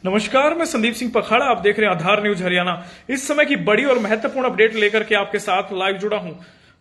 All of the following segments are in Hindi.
नमस्कार, मैं संदीप सिंह पखाड़ा। आप देख रहे हैं आधार न्यूज हरियाणा। इस समय की बड़ी और महत्वपूर्ण अपडेट लेकर के आपके साथ लाइव जुड़ा हूं।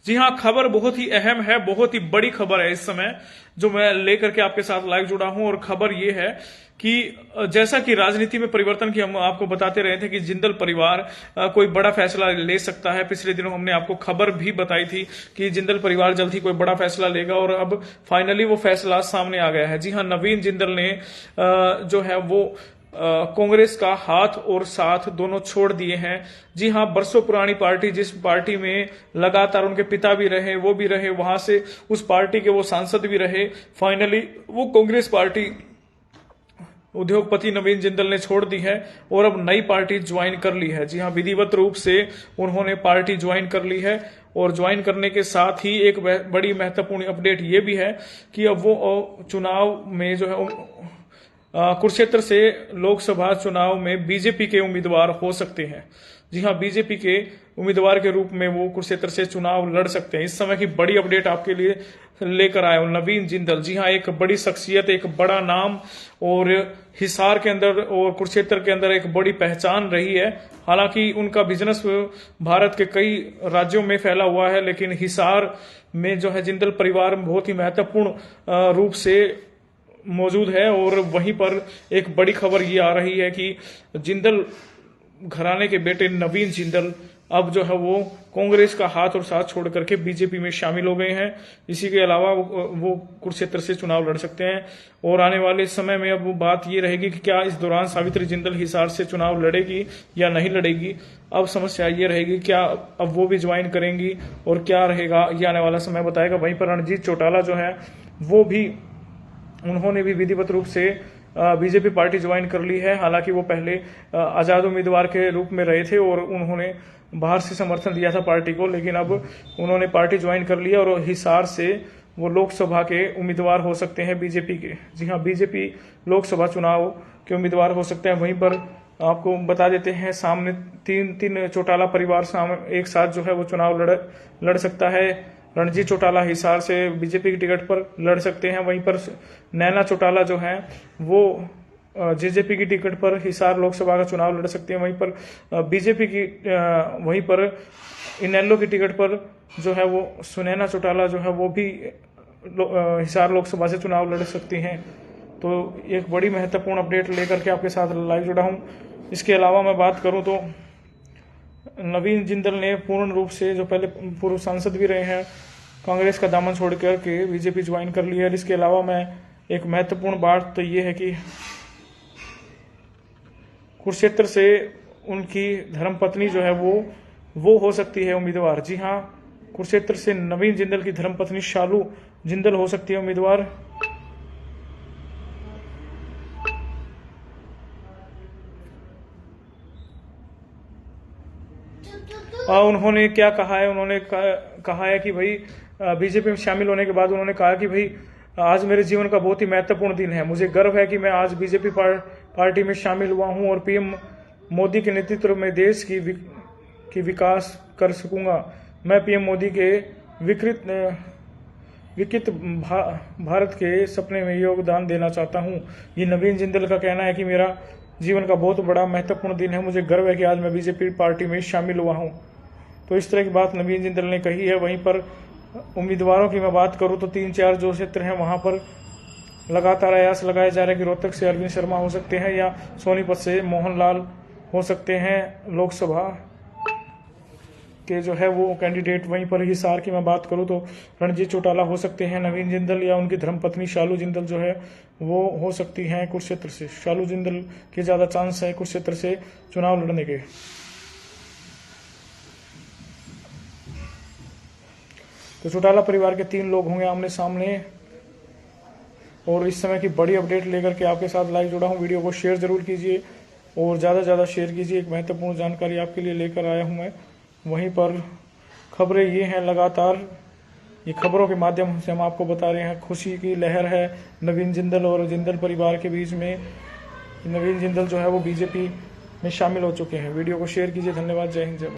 जी हां, खबर बहुत ही अहम है, बहुत ही बड़ी खबर है इस समय जो मैं लेकर के आपके साथ लाइव जुड़ा हूं। और खबर यह है कि जैसा कि राजनीति में परिवर्तन की हम आपको बताते रहे थे कि जिंदल परिवार कोई बड़ा फैसला ले सकता है। पिछले दिनों हमने आपको खबर भी बताई थी कि जिंदल परिवार जल्द ही कोई बड़ा फैसला लेगा और अब फाइनली वो फैसला सामने आ गया है। जी हां, नवीन जिंदल ने जो है वो कांग्रेस का हाथ और साथ दोनों छोड़ दिए हैं। जी हां, बरसों पुरानी पार्टी, जिस पार्टी में लगातार उनके पिता भी रहे, वो भी रहे, वहां से उस पार्टी के वो सांसद भी रहे, फाइनली वो कांग्रेस पार्टी उद्योगपति नवीन जिंदल ने छोड़ दी है और अब नई पार्टी ज्वाइन कर ली है। जी हां, विधिवत रूप से उन्होंने पार्टी ज्वाइन कर ली है और ज्वाइन करने के साथ ही एक बड़ी महत्वपूर्ण अपडेट ये भी है कि अब वो चुनाव में जो है कुरुक्षेत्र से लोकसभा चुनाव में बीजेपी के उम्मीदवार हो सकते हैं। जी हां, बीजेपी के उम्मीदवार के रूप में वो कुरुक्षेत्र से चुनाव लड़ सकते हैं। इस समय की बड़ी अपडेट आपके लिए लेकर आया हूं। नवीन जिंदल, जी हां, एक बड़ी शख्सियत, एक बड़ा नाम और हिसार के अंदर और कुरुक्षेत्र के अंदर एक बड़ी पहचान रही है। हालांकि उनका बिजनेस भारत के कई राज्यों में फैला हुआ है, लेकिन हिसार में जो है जिंदल परिवार बहुत ही महत्वपूर्ण रूप से मौजूद है। और वहीं पर एक बड़ी खबर ये आ रही है कि जिंदल घराने के बेटे नवीन जिंदल अब जो है वो कांग्रेस का हाथ और साथ छोड़ करके बीजेपी में शामिल हो गए हैं। इसी के अलावा वो कुरुक्षेत्र से चुनाव लड़ सकते हैं। और आने वाले समय में अब बात ये रहेगी कि क्या इस दौरान सावित्री जिंदल हिसार से चुनाव लड़ेगी या नहीं लड़ेगी। अब समस्या ये रहेगी क्या अब वो भी ज्वाइन करेंगी और क्या रहेगा ये आने वाला समय बताएगा। वहीं पर रणजीत चौटाला जो है वो भी, उन्होंने भी विधिवत रूप से बीजेपी पार्टी ज्वाइन कर ली है। हालांकि वो पहले आजाद उम्मीदवार के रूप में रहे थे और उन्होंने बाहर से समर्थन दिया था पार्टी को, लेकिन अब उन्होंने पार्टी ज्वाइन कर लिया और हिसार से वो लोकसभा के उम्मीदवार हो सकते हैं बीजेपी के। जी हाँ, बीजेपी लोकसभा चुनाव के उम्मीदवार हो सकते हैं। वहीं पर आपको बता देते हैं सामने तीन चौटाला परिवार एक साथ जो है वो चुनाव लड़ सकता है। रणजीत चौटाला हिसार से बीजेपी की टिकट पर लड़ सकते हैं। वहीं पर नैना चौटाला जो है वो जेजेपी की टिकट पर हिसार लोकसभा का चुनाव लड़ सकते हैं। वहीं पर बीजेपी की वहीं पर इनेलो की टिकट पर जो है वो सुनैना चौटाला जो है वो भी हिसार लोकसभा से चुनाव लड़ सकती हैं। तो एक बड़ी महत्वपूर्ण अपडेट लेकर के आपके साथ लाइव जुड़ा हूं। इसके अलावा मैं बात करूं तो नवीन जिंदल ने पूर्ण रूप से, जो पहले पूर्व सांसद भी रहे हैं, कांग्रेस का दामन छोड़ करके बीजेपी ज्वाइन कर लिया है। इसके अलावा मैं एक महत्वपूर्ण बात तो ये है कि कुरुक्षेत्र से उनकी धर्मपत्नी जो है वो हो सकती है उम्मीदवार। जी हाँ, कुरुक्षेत्र से नवीन जिंदल की धर्मपत्नी शालू जिंदल हो सकती है उम्मीदवार। उन्होंने क्या कहा है, उन्होंने कहा है कि भाई बीजेपी में शामिल होने के बाद उन्होंने कहा कि भाई आज मेरे जीवन का बहुत ही महत्वपूर्ण दिन है। मुझे गर्व है कि मैं आज बीजेपी पार्टी में शामिल हुआ हूं और पीएम मोदी के नेतृत्व में देश की विकास कर सकूंगा। मैं पीएम मोदी के विकसित भारत के सपने में योगदान देना चाहता हूं। ये नवीन जिंदल का कहना है कि मेरा जीवन का बहुत बड़ा महत्वपूर्ण दिन है। मुझे गर्व है कि आज मैं बीजेपी पार्टी में शामिल हुआ हूं। तो इस तरह की बात नवीन जिंदल ने कही है। वहीं पर उम्मीदवारों की मैं बात करूं तो 3-4 जो क्षेत्र हैं वहां पर लगातार आयास लगाया जा रहा है कि रोहतक से अरविंद शर्मा हो सकते हैं या सोनीपत से मोहनलाल हो सकते हैं लोकसभा के जो है वो कैंडिडेट। वहीं पर हिसार की मैं बात करूं तो रणजीत चौटाला हो सकते हैं, नवीन जिंदल या उनकी धर्मपत्नी शालू जिंदल जो है वो हो सकती हैं कुरुक्षेत्र से। शालू जिंदल के ज्यादा चांस है कुरुक्षेत्र से चुनाव लड़ने के। तो चौटाला परिवार के 3 लोग होंगे आमने सामने। और इस समय की बड़ी अपडेट लेकर के आपके साथ लाइव जुड़ा हूं। वीडियो को शेयर जरूर कीजिए और ज़्यादा से ज़्यादा शेयर कीजिए। एक महत्वपूर्ण जानकारी आपके लिए लेकर आया हूं मैं। वहीं पर खबरें ये हैं, लगातार ये खबरों के माध्यम से हम आपको बता रहे हैं, खुशी की लहर है नवीन जिंदल और जिंदल परिवार के बीच में। नवीन जिंदल जो है वो बीजेपी में शामिल हो चुके हैं। वीडियो को शेयर कीजिए। धन्यवाद। जय हिंद, जय भारत।